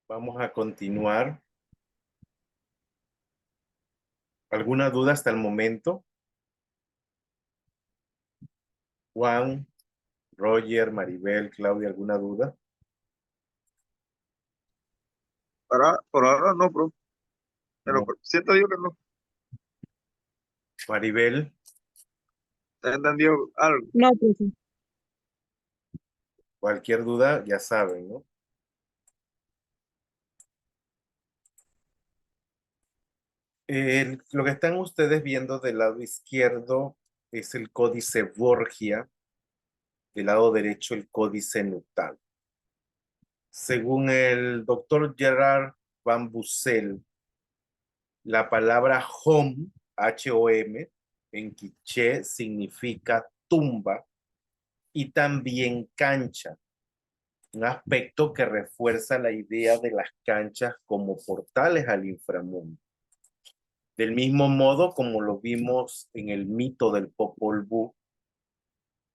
Vamos a continuar. ¿Alguna duda hasta el momento? Juan, Roger, Maribel, Claudia, ¿alguna duda? Por ahora no, bro. Pero No. siento yo que no. Maribel, ¿Te entendido algo? No, profe. cualquier duda, ya saben, ¿no? Lo que están ustedes viendo del lado izquierdo es el códice Borgia, del lado derecho el códice Nuttall. Según el doctor Gerard Van Bussel, la palabra home, H-O-M, en quiché significa tumba y también cancha, un aspecto que refuerza la idea de las canchas como portales al inframundo. Del mismo modo como lo vimos en el mito del Popol Vuh,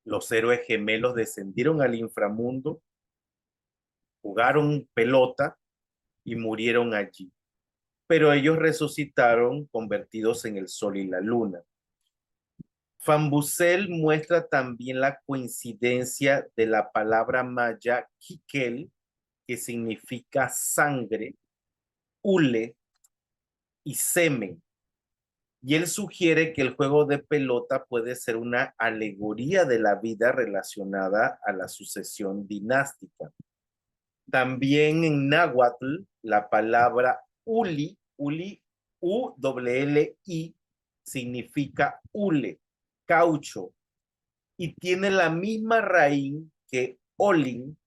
los héroes gemelos descendieron al inframundo, jugaron pelota y murieron allí. Pero ellos resucitaron convertidos en el sol y la luna. Van Bussel muestra también la coincidencia de la palabra maya kikel, que significa sangre, hule y semen. Y él sugiere que el juego de pelota puede ser una alegoría de la vida relacionada a la sucesión dinástica. También en náhuatl, la palabra uli, U-L-L-I, significa hule, caucho, y tiene la misma raíz que olin,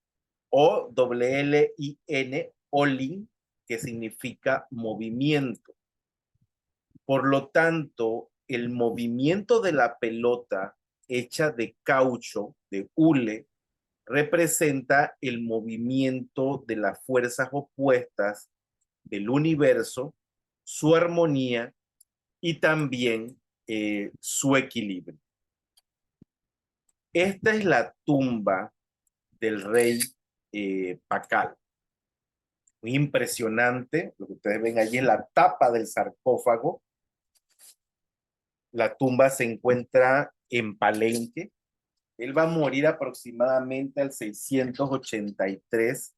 O-L-L-I-N, olin, que significa movimiento. Por lo tanto, el movimiento de la pelota hecha de caucho, de hule, representa el movimiento de las fuerzas opuestas del universo, su armonía y también su equilibrio. Esta es la tumba del rey Pacal. Muy impresionante, lo que ustedes ven allí es la tapa del sarcófago. La tumba se encuentra en Palenque. Él va a morir aproximadamente al 683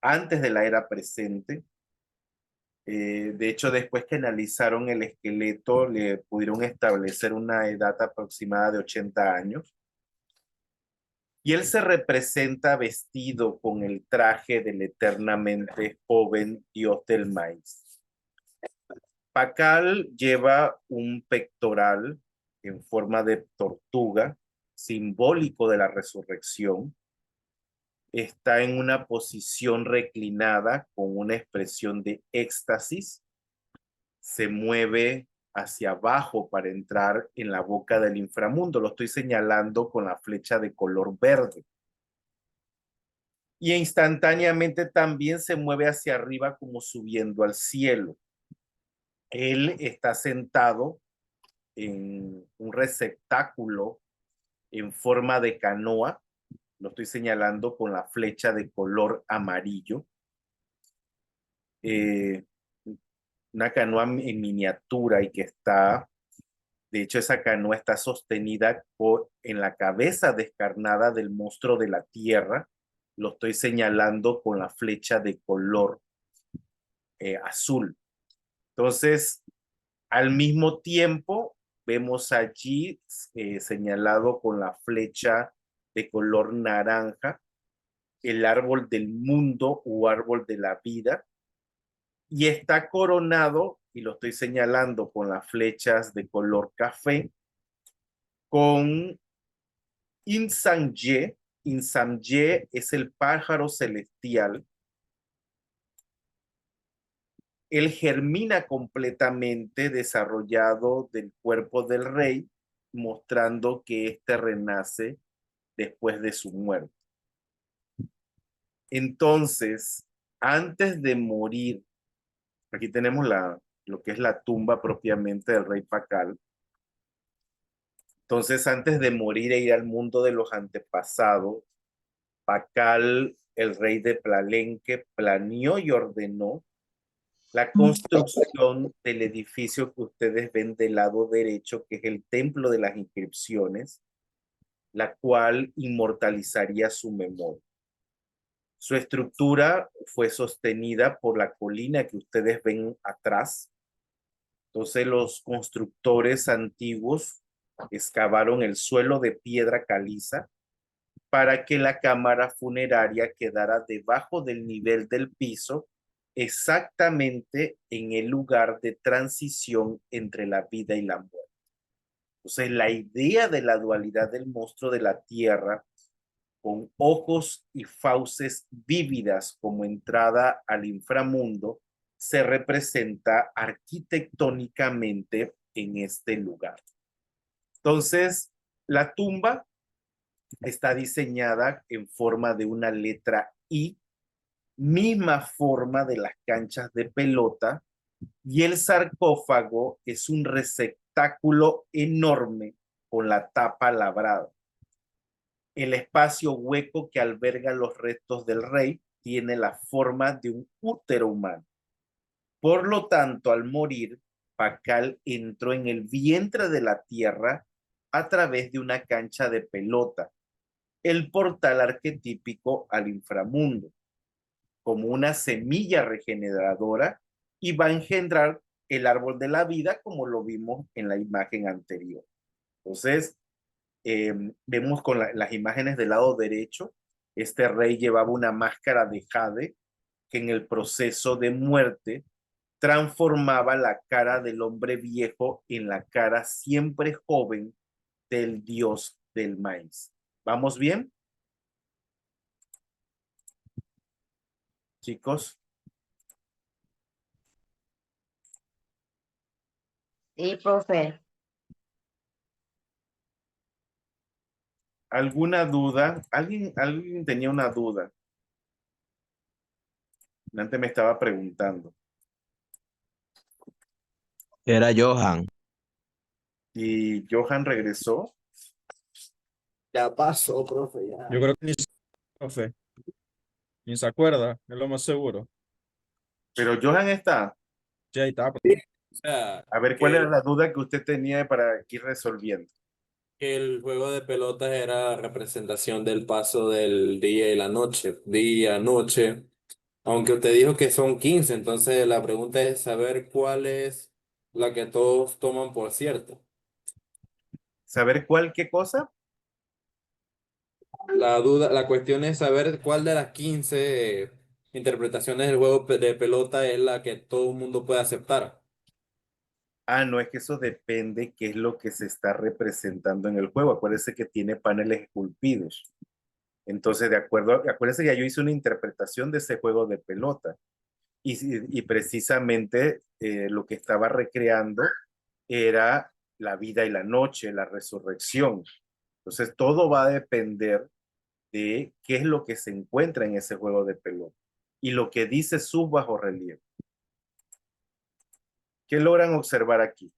antes de la era presente. De hecho, después que analizaron el esqueleto, le pudieron establecer una edad aproximada de 80 años. Y él se representa vestido con el traje del eternamente joven dios del maíz. Pacal lleva un pectoral en forma de tortuga, simbólico de la resurrección. Está en una posición reclinada con una expresión de éxtasis. Se mueve hacia abajo para entrar en la boca del inframundo. Lo estoy señalando con la flecha de color verde. Y instantáneamente también se mueve hacia arriba como subiendo al cielo. Él está sentado en un receptáculo en forma de canoa. Lo estoy señalando con la flecha de color amarillo. Eh, una canoa en miniatura y que está, de hecho esa canoa está sostenida en la cabeza descarnada del monstruo de la tierra. Lo estoy señalando con la flecha de color azul. Entonces, al mismo tiempo, vemos allí señalado con la flecha de color naranja el árbol del mundo o árbol de la vida, y está coronado, y lo estoy señalando con las flechas de color café, con Insamye. Insamye es el pájaro celestial. Él germina completamente desarrollado del cuerpo del rey, mostrando que éste renace después de su muerte. Entonces, antes de morir, aquí tenemos lo que es la tumba propiamente del rey Pacal. Entonces, antes de morir e ir al mundo de los antepasados, Pacal el rey de Palenque planeó y ordenó la construcción del edificio que ustedes ven del lado derecho, que es el Templo de las Inscripciones, la cual inmortalizaría su memoria. Su estructura fue sostenida por la colina que ustedes ven atrás. Entonces los constructores antiguos excavaron el suelo de piedra caliza para que la cámara funeraria quedara debajo del nivel del piso, exactamente en el lugar de transición entre la vida y la muerte. Entonces, la idea de la dualidad del monstruo de la tierra, con ojos y fauces vívidas como entrada al inframundo, se representa arquitectónicamente en este lugar. Entonces, la tumba está diseñada en forma de una letra I, misma forma de las canchas de pelota, y el sarcófago es un receptáculo enorme con la tapa labrada. El espacio hueco que alberga los restos del rey tiene la forma de un útero humano. Por lo tanto, al morir, Pacal entró en el vientre de la tierra a través de una cancha de pelota, el portal arquetípico al inframundo, como una semilla regeneradora, y va a engendrar el árbol de la vida como lo vimos en la imagen anterior. Entonces, vemos con las imágenes del lado derecho, este rey llevaba una máscara de jade que en el proceso de muerte transformaba la cara del hombre viejo en la cara siempre joven del dios del maíz. ¿Vamos bien, chicos? Sí, profe. ¿Alguna duda? ¿Alguien tenía una duda? Antes me estaba preguntando. Era Johan. ¿Y Johan regresó? Ya pasó, profe, ya. Yo creo que profe, ni se acuerda, es lo más seguro. Pero Johan está. Ya ahí está, profe. O sea, A ver, ¿cuál era la duda que usted tenía para ir resolviendo? que el juego de pelotas era representación del paso del día y la noche, día, noche, aunque usted dijo que son 15, entonces la pregunta es saber cuál es la que todos toman por cierto. ¿Saber cuál qué cosa? La cuestión es saber cuál de las 15 interpretaciones del juego de pelota es la que todo el mundo puede aceptar. Ah, no, es que eso depende qué es lo que se está representando en el juego. Acuérdese que tiene paneles esculpidos. Entonces, acuérdese que yo hice una interpretación de ese juego de pelota. Y precisamente lo que estaba recreando era la vida y la noche, la resurrección. Entonces, todo va a depender de qué es lo que se encuentra en ese juego de pelota y lo que dice su bajorrelieve. ¿Qué logran observar aquí?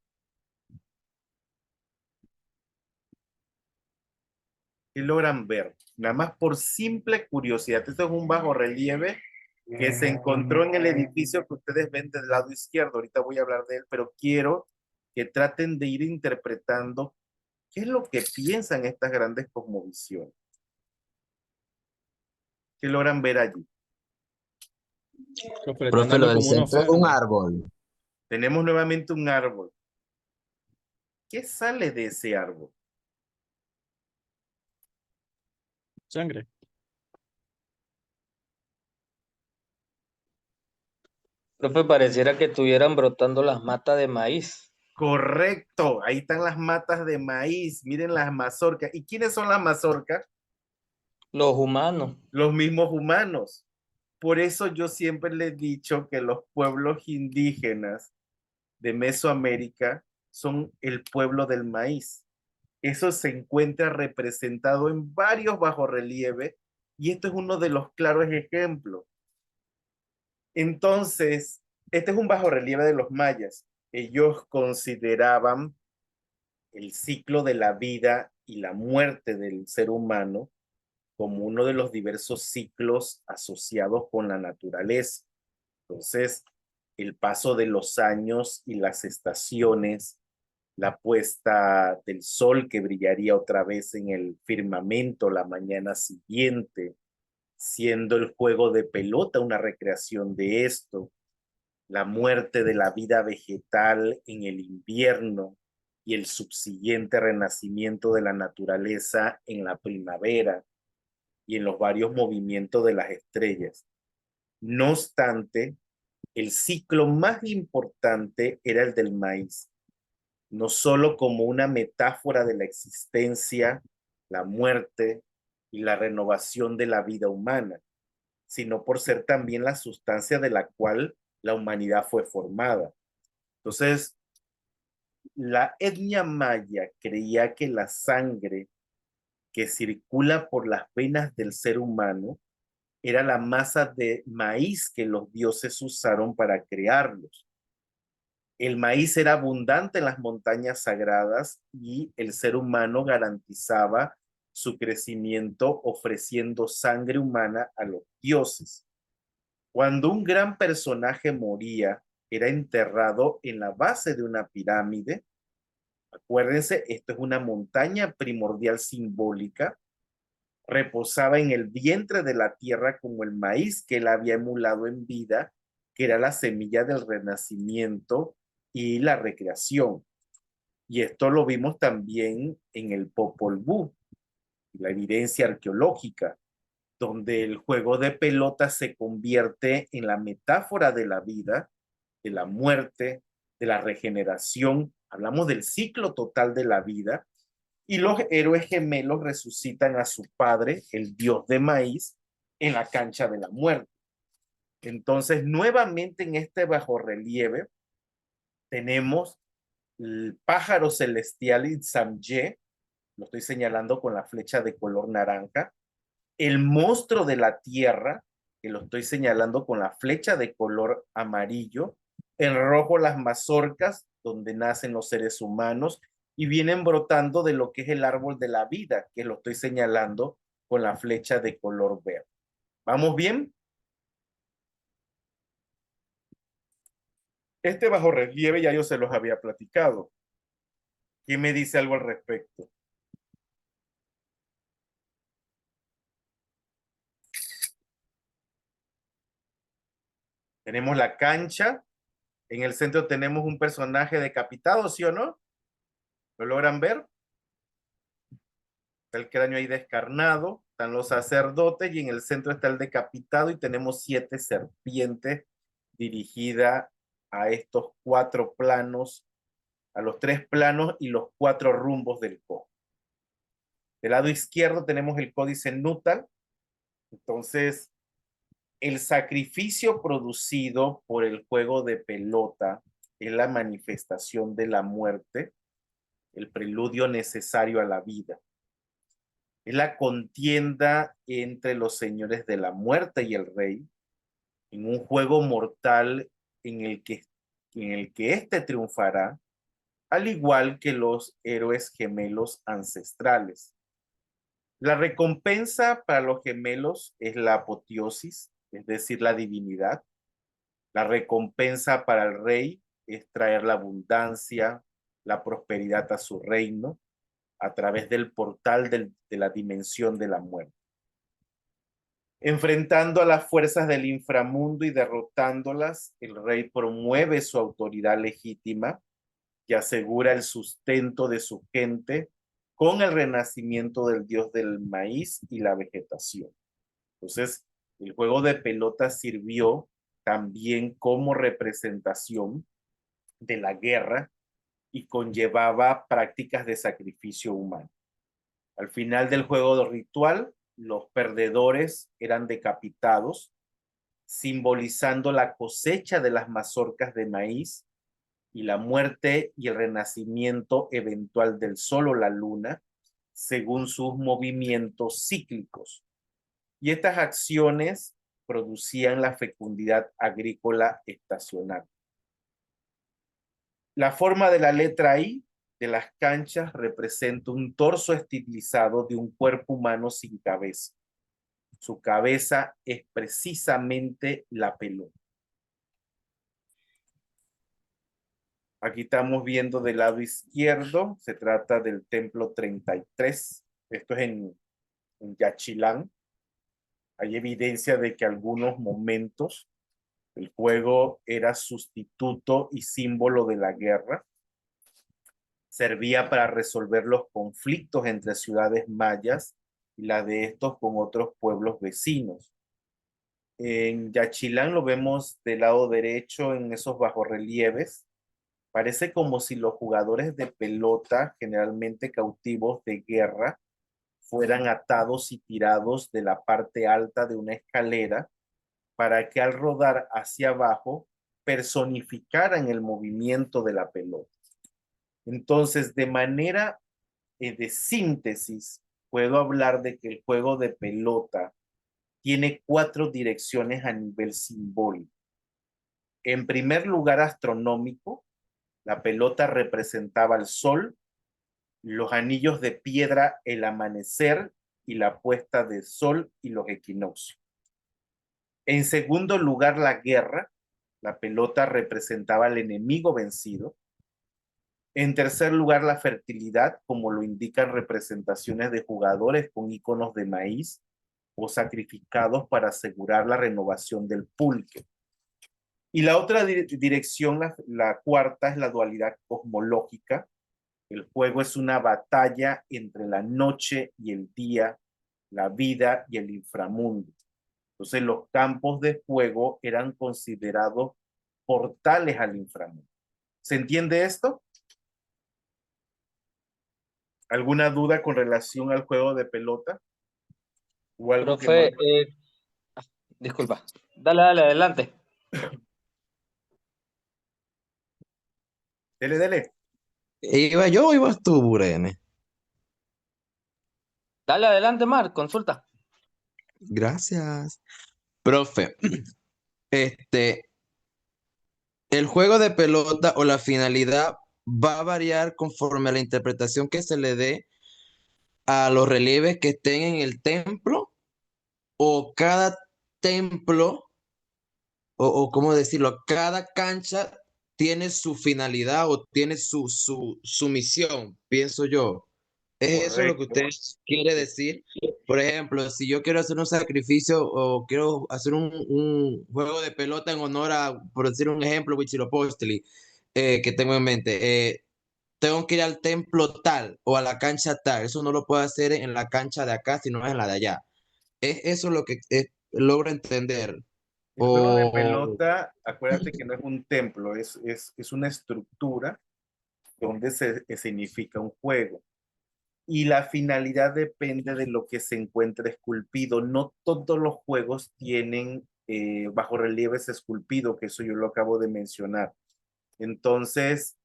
¿Qué logran ver? Nada más por simple curiosidad. Esto es un bajorrelieve que se encontró en el edificio que ustedes ven del lado izquierdo. Ahorita voy a hablar de él, pero quiero que traten de ir interpretando qué es lo que piensan estas grandes cosmovisiones. ¿Qué logran ver allí? Profe, le están Profe, lo dando del como una centro es un ofrenda. árbol. Tenemos nuevamente un árbol. ¿Qué sale de ese árbol? Sangre. Profe, pareciera que estuvieran brotando las matas de maíz. Correcto, ahí están las matas de maíz, miren las mazorcas. ¿Y quiénes son las mazorcas? Los humanos. Los mismos humanos. Por eso yo siempre le he dicho que los pueblos indígenas de Mesoamérica son el pueblo del maíz. Eso se encuentra representado en varios bajorrelieves y esto es uno de los claros ejemplos. Entonces, este es un bajorrelieve de los mayas. Ellos consideraban el ciclo de la vida y la muerte del ser humano como uno de los diversos ciclos asociados con la naturaleza. Entonces, el paso de los años y las estaciones, la puesta del sol que brillaría otra vez en el firmamento la mañana siguiente, siendo el juego de pelota una recreación de esto, la muerte de la vida vegetal en el invierno y el subsiguiente renacimiento de la naturaleza en la primavera y en los varios movimientos de las estrellas. No obstante, el ciclo más importante era el del maíz, no solo como una metáfora de la existencia, la muerte y la renovación de la vida humana, sino por ser también la sustancia de la cual la humanidad fue formada. Entonces, la etnia maya creía que la sangre que circula por las venas del ser humano era la masa de maíz que los dioses usaron para crearlos. El maíz era abundante en las montañas sagradas y el ser humano garantizaba su crecimiento ofreciendo sangre humana a los dioses. Cuando un gran personaje moría, era enterrado en la base de una pirámide. Acuérdense, esto es una montaña primordial simbólica. Reposaba en el vientre de la tierra como el maíz que él había emulado en vida, que era la semilla del renacimiento y la recreación. Y esto lo vimos también en el Popol Vuh, la evidencia arqueológica, donde el juego de pelota se convierte en la metáfora de la vida, de la muerte, de la regeneración. Hablamos del ciclo total de la vida, y los héroes gemelos resucitan a su padre, el dios de maíz, en la cancha de la muerte. Entonces, nuevamente en este bajorrelieve tenemos el pájaro celestial Itzamye, lo estoy señalando con la flecha de color naranja, el monstruo de la tierra, que lo estoy señalando con la flecha de color amarillo, en rojo las mazorcas, donde nacen los seres humanos, y vienen brotando de lo que es el árbol de la vida, que lo estoy señalando con la flecha de color verde. ¿Vamos bien? Este bajorrelieve ya yo se los había platicado. ¿Quién me dice algo al respecto? Tenemos la cancha. En el centro tenemos un personaje decapitado, ¿sí o no? ¿Lo logran ver? Está el cráneo ahí descarnado, están los sacerdotes y en el centro está el decapitado y tenemos 7 serpientes dirigidas a estos 4 planos, a los 3 planos y los 4 rumbos del códice. Del lado izquierdo tenemos el códice Nutal. Entonces, el sacrificio producido por el juego de pelota es la manifestación de la muerte, el preludio necesario a la vida. Es la contienda entre los señores de la muerte y el rey, en un juego mortal en el que éste triunfará, al igual que los héroes gemelos ancestrales. La recompensa para los gemelos es la apoteosis, es decir, la divinidad. La recompensa para el rey es traer la abundancia, la prosperidad a su reino a través del portal de la dimensión de la muerte. Enfrentando a las fuerzas del inframundo y derrotándolas, el rey promueve su autoridad legítima y asegura el sustento de su gente con el renacimiento del dios del maíz y la vegetación. Entonces, el juego de pelota sirvió también como representación de la guerra y conllevaba prácticas de sacrificio humano. Al final del juego ritual, los perdedores eran decapitados, simbolizando la cosecha de las mazorcas de maíz y la muerte y el renacimiento eventual del sol o la luna, según sus movimientos cíclicos. Y estas acciones producían la fecundidad agrícola estacional. La forma de la letra I de las canchas representa un torso estilizado de un cuerpo humano sin cabeza. Su cabeza es precisamente la pelota. Aquí estamos viendo del lado izquierdo, se trata del templo 33. Esto es en Yaxchilán. Hay evidencia de que algunos momentos el juego era sustituto y símbolo de la guerra. Servía para resolver los conflictos entre ciudades mayas y la de estos con otros pueblos vecinos. En Yaxchilán lo vemos del lado derecho en esos bajorrelieves. Parece como si los jugadores de pelota, generalmente cautivos de guerra, fueran atados y tirados de la parte alta de una escalera para que al rodar hacia abajo personificaran el movimiento de la pelota. Entonces, de manera de síntesis, puedo hablar de que el juego de pelota tiene 4 direcciones a nivel simbólico. En primer lugar, astronómico, la pelota representaba el sol, los anillos de piedra, el amanecer y la puesta de sol y los equinoccios. En segundo lugar, la guerra. La pelota representaba al enemigo vencido. En tercer lugar, la fertilidad, como lo indican representaciones de jugadores con iconos de maíz o sacrificados para asegurar la renovación del pulque. Y la otra dirección, la cuarta, es la dualidad cosmológica. El juego es una batalla entre la noche y el día, la vida y el inframundo. Entonces los campos de juego eran considerados portales al inframundo. ¿Se entiende esto? ¿Alguna duda con relación al juego de pelota? ¿O algo que Profe, no? disculpa. Dale, adelante. Dele. ¿Iba yo o ibas tú, Burene? Dale adelante, Mar, consulta. Gracias. Profe, este, el juego de pelota o la finalidad va a variar conforme a la interpretación que se le dé a los relieves que estén en el templo, o cada templo, o cómo decirlo, cada cancha tiene su finalidad o tiene su misión, pienso yo. ¿Es eso lo que Correcto. usted quiere decir? Por ejemplo, si yo quiero hacer un sacrificio o quiero hacer un juego de pelota en honor a, por decir un ejemplo, Huitzilopochtli, que tengo en mente, tengo que ir al templo tal o a la cancha tal. Eso no lo puedo hacer en la cancha de acá, sino en la de allá. ¿Es eso lo que logro entender? El juego de O, pelota, acuérdate que no es un templo, es una estructura donde se significa un juego. Y la finalidad depende de lo que se encuentre esculpido. No todos los juegos tienen bajorrelieves esculpidos, que eso yo lo acabo de mencionar. Entonces,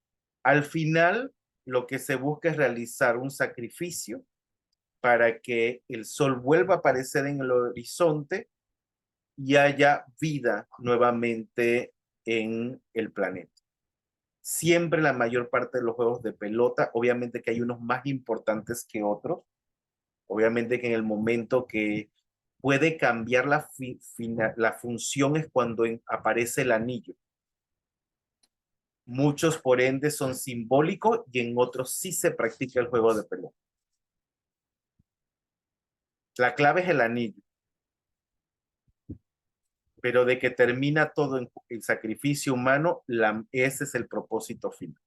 al final, lo que se busca es realizar un sacrificio para que el sol vuelva a aparecer en el horizonte y haya vida nuevamente en el planeta. Siempre la mayor parte de los juegos de pelota, obviamente que hay unos más importantes que otros, obviamente que en el momento que puede cambiar la función es cuando aparece el anillo. Muchos por ende son simbólicos y en otros sí se practica el juego de pelota. La clave es el anillo. Pero de que termina todo en el sacrificio humano, ese es el propósito final.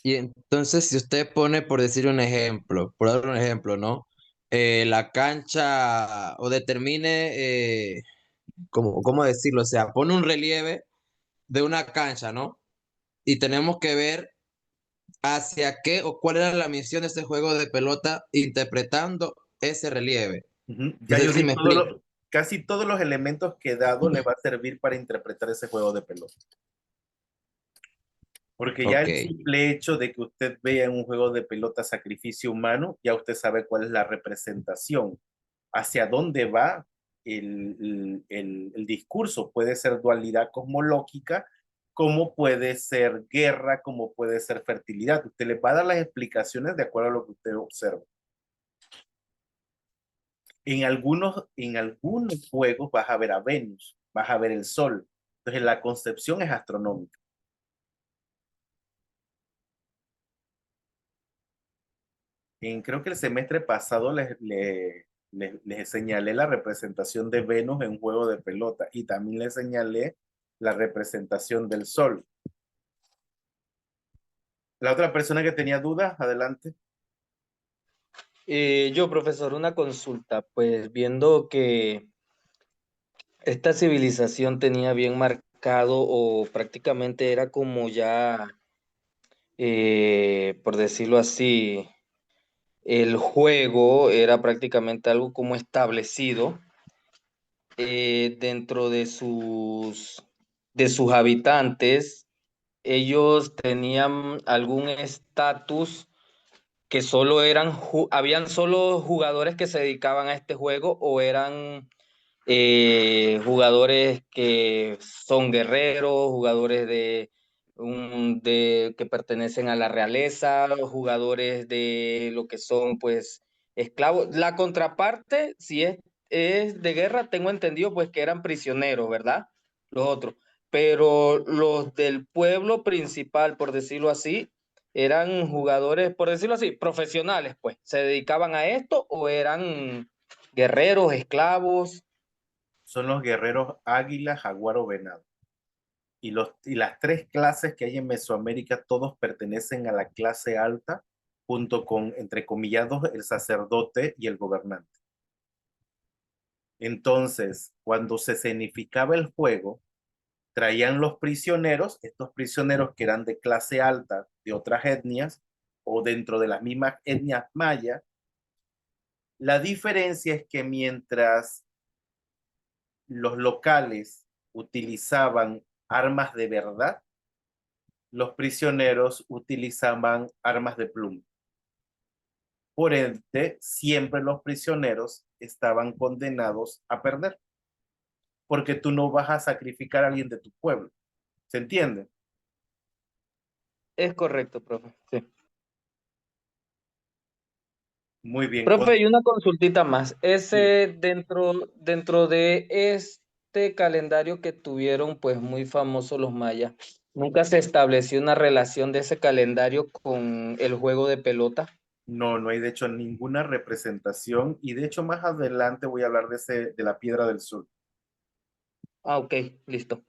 y entonces, si usted pone, por decir un ejemplo, por dar un ejemplo, ¿no? La cancha o determine, ¿cómo decirlo? O sea, pone un relieve de una cancha, ¿no? Y tenemos que ver hacia qué o cuál era la misión de ese juego de pelota interpretando ese relieve. No Ya sé yo si di me explico. casi todos los elementos que he dado le va a servir para interpretar ese juego de pelota. Porque ya Ok. el simple hecho de que usted vea en un juego de pelota sacrificio humano, ya usted sabe cuál es la representación, hacia dónde va el discurso. Puede ser dualidad cosmológica, como puede ser guerra, como puede ser fertilidad. Usted le va a dar las explicaciones de acuerdo a lo que usted observa. En algunos juegos vas a ver a Venus, vas a ver el Sol. Entonces la concepción es astronómica. Creo que el semestre pasado les señalé la representación de Venus en un juego de pelota y también les señalé la representación del Sol. La otra persona que tenía dudas, adelante. Yo, profesor, una consulta, pues viendo que esta civilización tenía bien marcado o prácticamente era como ya, por decirlo así, el juego era prácticamente algo como establecido dentro de sus habitantes. Ellos tenían algún estatus que solo habían solo jugadores que se dedicaban a este juego o eran jugadores que son guerreros, jugadores que pertenecen a la realeza, jugadores de lo que son pues esclavos. La contraparte, si es de guerra, tengo entendido pues que eran prisioneros, ¿verdad? Los otros. Pero los del pueblo principal, por decirlo así, eran jugadores, por decirlo así, profesionales, pues. ¿Se dedicaban a esto o eran guerreros, esclavos? Son los guerreros águila, jaguar o venado. Y las tres clases que hay en Mesoamérica, todos pertenecen a la clase alta, junto con, entrecomillados, el sacerdote y el gobernante. Entonces, cuando se escenificaba el juego, traían los prisioneros, estos prisioneros que eran de clase alta, de otras etnias, o dentro de las mismas etnias mayas. La diferencia es que mientras los locales utilizaban armas de verdad, los prisioneros utilizaban armas de pluma. Por ende, siempre los prisioneros estaban condenados a perder, porque tú no vas a sacrificar a alguien de tu pueblo. ¿Se entiende? Es correcto, profe. Sí. Muy bien. Profe, y una consultita más. Sí. Dentro de este calendario que tuvieron, pues muy famosos los mayas, ¿nunca se estableció una relación de ese calendario con el juego de pelota? No, no hay de hecho ninguna representación y de hecho más adelante voy a hablar de la Piedra del Sur, Ah, ok, listo.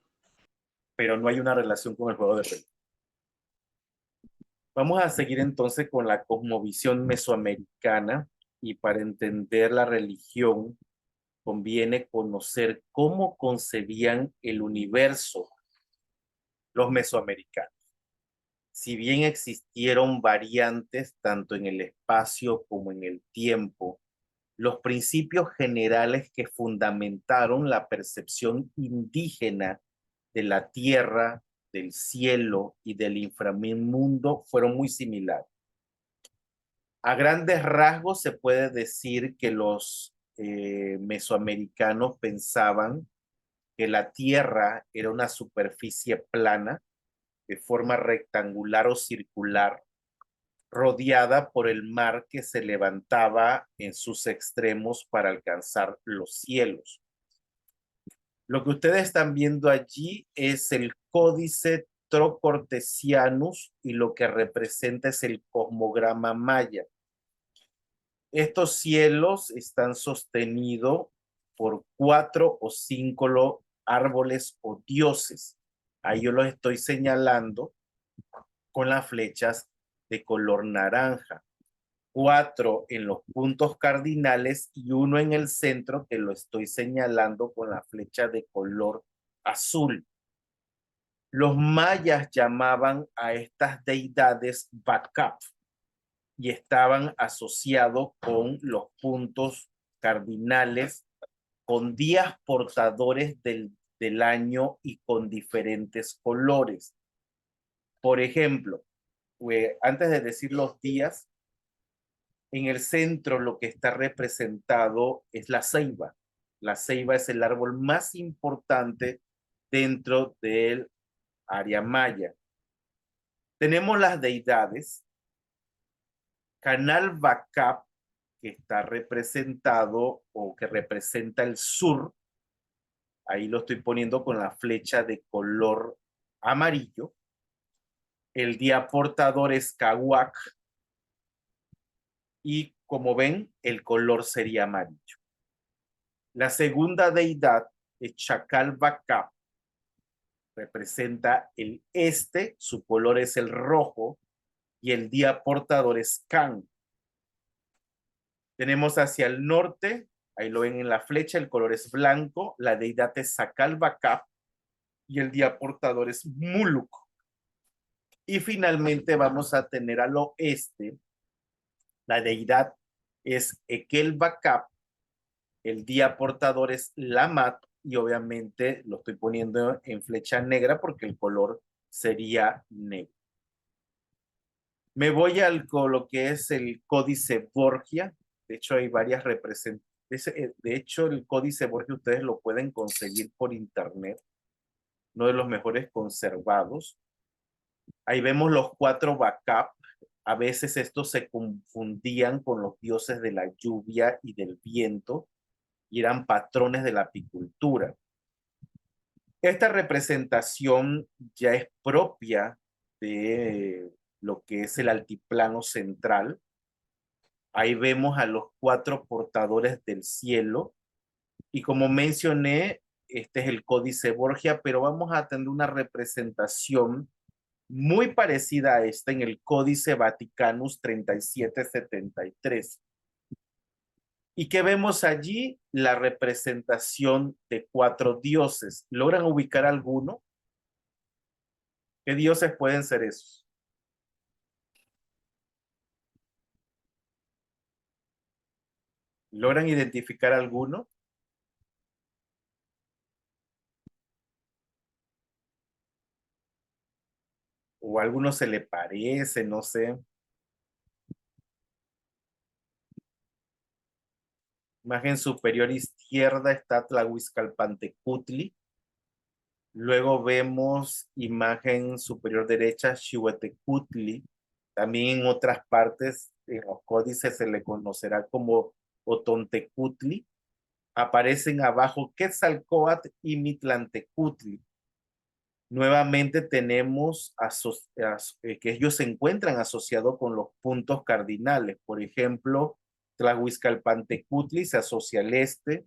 pero no hay una relación con el juego de pelota. Vamos a seguir entonces con la cosmovisión mesoamericana y para entender la religión conviene conocer cómo concebían el universo los mesoamericanos. Si bien existieron variantes tanto en el espacio como en el tiempo, los principios generales que fundamentaron la percepción indígena de la tierra, del cielo y del inframundo fueron muy similares. A grandes rasgos se puede decir que los mesoamericanos pensaban que la tierra era una superficie plana de forma rectangular o circular, rodeada por el mar que se levantaba en sus extremos para alcanzar los cielos. Lo que ustedes están viendo allí es el códice Trocortesianus y lo que representa es el cosmograma maya. Estos cielos están sostenidos por 4 o 5 árboles o dioses. Ahí yo los estoy señalando con las flechas de color naranja. 4 en los puntos cardinales y 1 en el centro que lo estoy señalando con la flecha de color azul. Los mayas llamaban a estas deidades Bacap y estaban asociados con los puntos cardinales, con días portadores del año y con diferentes colores. Por ejemplo, antes de decir los días, en el centro lo que está representado es la ceiba. La ceiba es el árbol más importante dentro del área maya. Tenemos las deidades. Canal Bacap que está representado o que representa el sur. Ahí lo estoy poniendo con la flecha de color amarillo. El día portador es Cahuac. Y como ven, el color sería amarillo. La segunda deidad es Chacalbacá. Representa el este, su color es el rojo. Y el día portador es Can. Tenemos hacia el norte, ahí lo ven en la flecha, el color es blanco. La deidad es Sacalbacá. Y el día portador es Muluk. Y finalmente vamos a tener al oeste, la deidad es Ekelbacap, el día portador es Lamat, y obviamente lo estoy poniendo en flecha negra porque el color sería negro. Me voy al lo que es el Códice Borgia. De hecho, hay varias representaciones. De hecho, el Códice Borgia ustedes lo pueden conseguir por internet, uno de los mejores conservados. Ahí vemos los 4 Bacap. A veces estos se confundían con los dioses de la lluvia y del viento y eran patrones de la apicultura. Esta representación ya es propia de lo que es el altiplano central. Ahí vemos a los 4 portadores del cielo. Y como mencioné, este es el Códice Borgia, pero vamos a tener una representación muy parecida a esta en el Códice Vaticanus 3773. ¿Y qué vemos allí? La representación de 4 dioses. ¿Logran ubicar alguno? ¿Qué dioses pueden ser esos? ¿Logran identificar alguno? ¿O a alguno se le parece? No sé. Imagen superior izquierda está Tlahuizcalpantecutli. Luego vemos imagen superior derecha Xihuetecutli. También en otras partes, en los códices se le conocerá como Otontecutli. Aparecen abajo Quetzalcóatl y Mitlantecutli. Nuevamente tenemos que ellos se encuentran asociados con los puntos cardinales. Por ejemplo, Tlahuizcalpantecutli se asocia al este,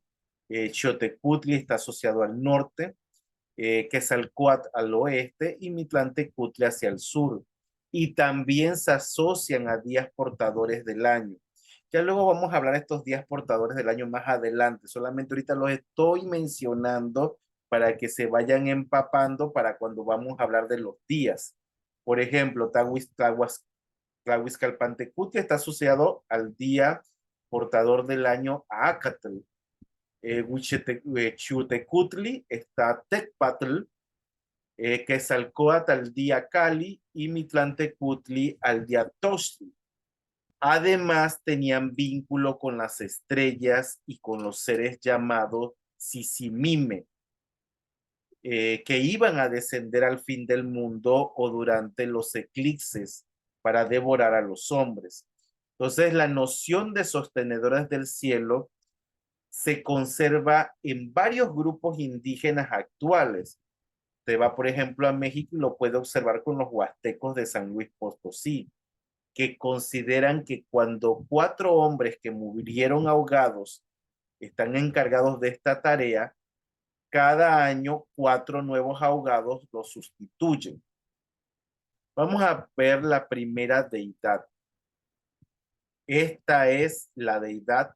Xotecutli está asociado al norte, Quetzalcóatl al oeste y Mitlantecutli hacia el sur. Y también se asocian a días portadores del año. Ya luego vamos a hablar de estos días portadores del año más adelante. Solamente ahorita los estoy mencionando para que se vayan empapando para cuando vamos a hablar de los días. Por ejemplo, Tlahuizcalpantecutli está asociado al día portador del año Acatl. Xiutecutli está Tecpatl, Quetzalcóatl al día Cali y Mitlantecutli al día Tochtli. Además, tenían vínculo con las estrellas y con los seres llamados Sisimime, que iban a descender al fin del mundo o durante los eclipses para devorar a los hombres. Entonces, la noción de sostenedores del cielo se conserva en varios grupos indígenas actuales. Se va, por ejemplo, a México y lo puede observar con los huastecos de San Luis Potosí, que consideran que cuando 4 hombres que murieron ahogados están encargados de esta tarea, cada año 4 nuevos ahogados los sustituyen. Vamos a ver la primera deidad. Esta es la deidad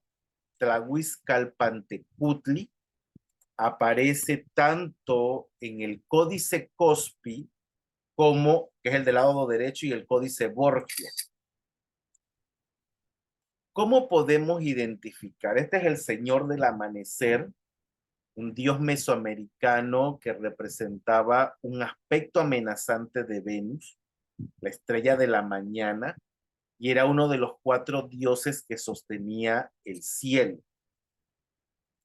Tlahuizcalpantecutli. Aparece tanto en el Códice Cospi como, que es el del lado derecho, y el Códice Borgia. ¿Cómo podemos identificar? Este es el Señor del Amanecer, un dios mesoamericano que representaba un aspecto amenazante de Venus, la estrella de la mañana, y era uno de los 4 dioses que sostenía el cielo.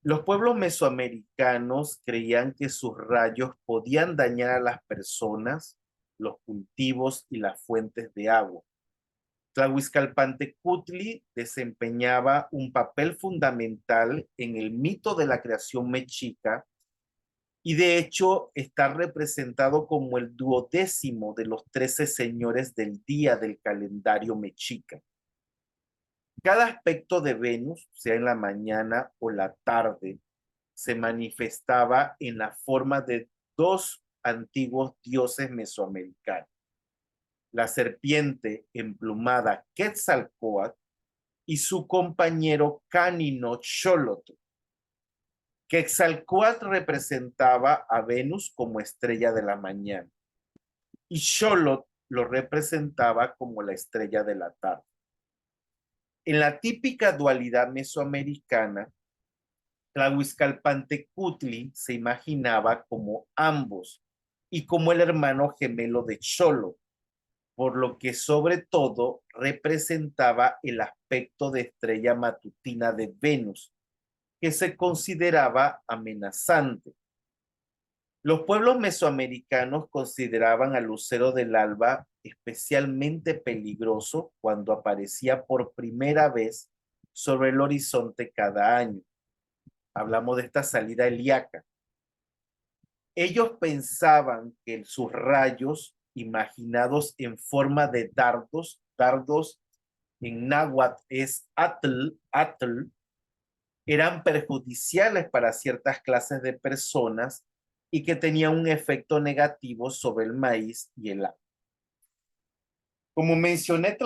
Los pueblos mesoamericanos creían que sus rayos podían dañar a las personas, los cultivos y las fuentes de agua. Tlahuizcalpantecutli desempeñaba un papel fundamental en el mito de la creación mexica y de hecho está representado como el 12º de los 13 señores del día del calendario mexica. Cada aspecto de Venus, sea en la mañana o la tarde, se manifestaba en la forma de dos antiguos dioses mesoamericanos: la serpiente emplumada Quetzalcóatl y su compañero canino Xolotl. Quetzalcóatl representaba a Venus como estrella de la mañana y Xolotl lo representaba como la estrella de la tarde. En la típica dualidad mesoamericana, Tlahuizcalpantecutli se imaginaba como ambos y como el hermano gemelo de Xolotl, por lo que sobre todo representaba el aspecto de estrella matutina de Venus, que se consideraba amenazante. Los pueblos mesoamericanos consideraban al lucero del alba especialmente peligroso cuando aparecía por primera vez sobre el horizonte cada año. Hablamos de esta salida helíaca. Ellos pensaban que sus rayos, imaginados en forma de dardos en náhuatl es atl, eran perjudiciales para ciertas clases de personas y que tenían un efecto negativo sobre el maíz y el agua. Como mencioné,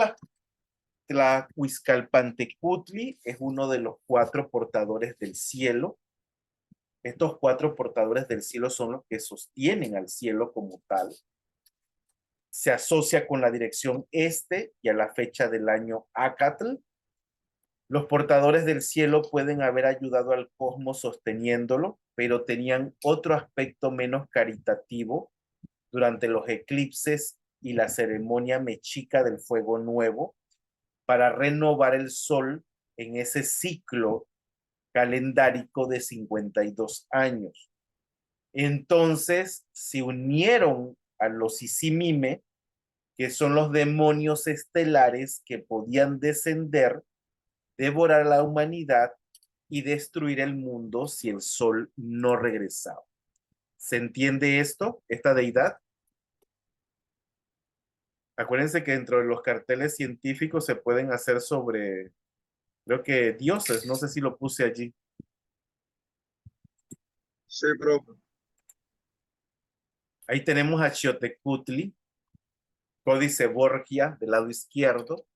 Tlahuizcalpantecutli es uno de los 4 portadores del cielo. Estos 4 portadores del cielo son los que sostienen al cielo como tal. Se asocia con la dirección este y a la fecha del año Acatl. Los portadores del cielo pueden haber ayudado al cosmos sosteniéndolo, pero tenían otro aspecto menos caritativo durante los eclipses y la ceremonia mexica del fuego nuevo para renovar el sol en ese ciclo calendárico de 52 años. Entonces se unieron a los Isimime, que son los demonios estelares que podían descender, devorar a la humanidad y destruir el mundo si el sol no regresaba. ¿Se entiende esto? Esta deidad. Acuérdense que dentro de los carteles científicos se pueden hacer sobre, creo que dioses, no sé si lo puse allí. Sí, profe. Ahí tenemos a Xiotecutli, códice Borgia del lado izquierdo.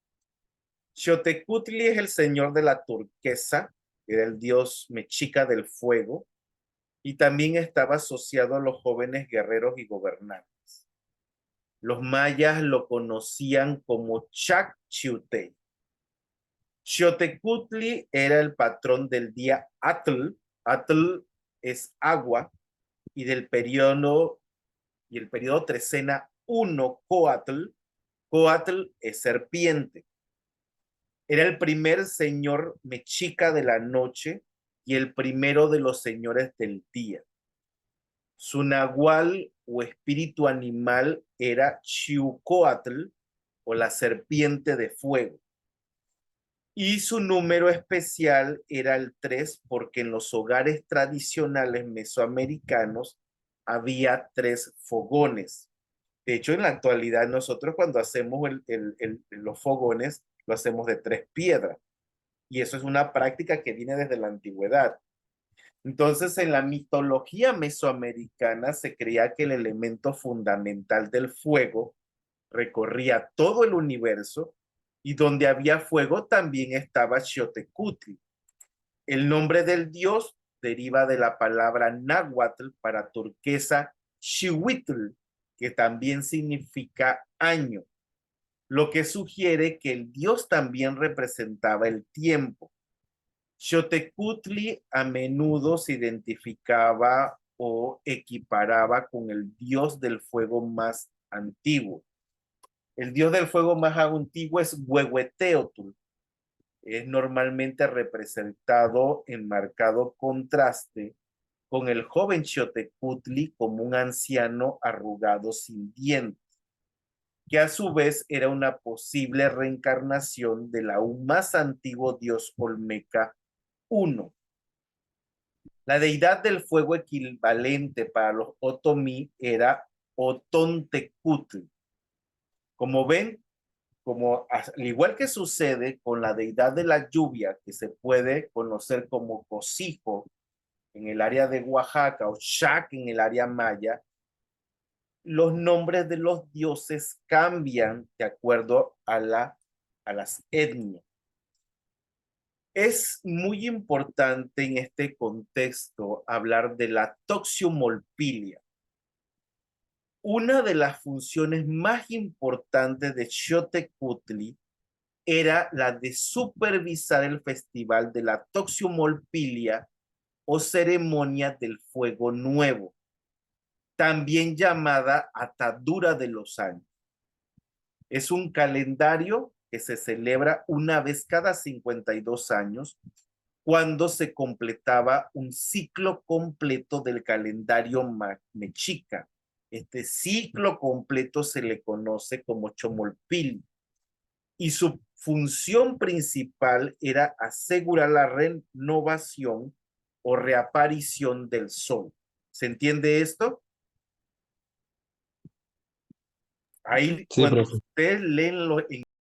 Xiotecutli es el señor de la turquesa, era el dios mexica del fuego, y también estaba asociado a los jóvenes guerreros y gobernantes. Los mayas lo conocían como Chacchiutec. Xiotecutli era el patrón del día Atl. Atl es agua, y del periodo trecena 1 Coatl. Coatl es serpiente. Era el primer señor mexica de la noche y el primero de los señores del día. Su nahual o espíritu animal era Xiucoatl, o la serpiente de fuego. Y su número especial era el 3, porque en los hogares tradicionales mesoamericanos había 3 fogones. De hecho, en la actualidad nosotros cuando hacemos los fogones, lo hacemos de 3 piedras. Y eso es una práctica que viene desde la antigüedad. Entonces, en la mitología mesoamericana se creía que el elemento fundamental del fuego recorría todo el universo y donde había fuego también estaba Xiotecutli. El nombre del dios deriva de la palabra náhuatl para turquesa Xihuitl, que también significa año, lo que sugiere que el dios también representaba el tiempo. Xiotecutli a menudo se identificaba o equiparaba con el dios del fuego más antiguo. El dios del fuego más antiguo es Huehueteotl. Es normalmente representado en marcado contraste con el joven Xiotecutli como un anciano arrugado sin dientes. que a su vez era una posible reencarnación del aún más antiguo dios Olmeca I. La deidad del fuego equivalente para los otomí era Otontecutl. Como ven, al igual que sucede con la deidad de la lluvia, que se puede conocer como Cosijo en el área de Oaxaca o Xac en el área maya, los nombres de los dioses cambian de acuerdo a las etnias. Es muy importante en este contexto hablar de la toxiomolpilia. Una de las funciones más importantes de Xotecutli era la de supervisar el festival de la toxiomolpilia o ceremonia del fuego nuevo, también llamada atadura de los años. Es un calendario que se celebra una vez cada 52 años, cuando se completaba un ciclo completo del calendario mexica. Este ciclo completo se le conoce como Chomolpil y su función principal era asegurar la renovación o reaparición del sol. ¿Se entiende esto? Ahí, Sí, cuando profe. ustedes leen en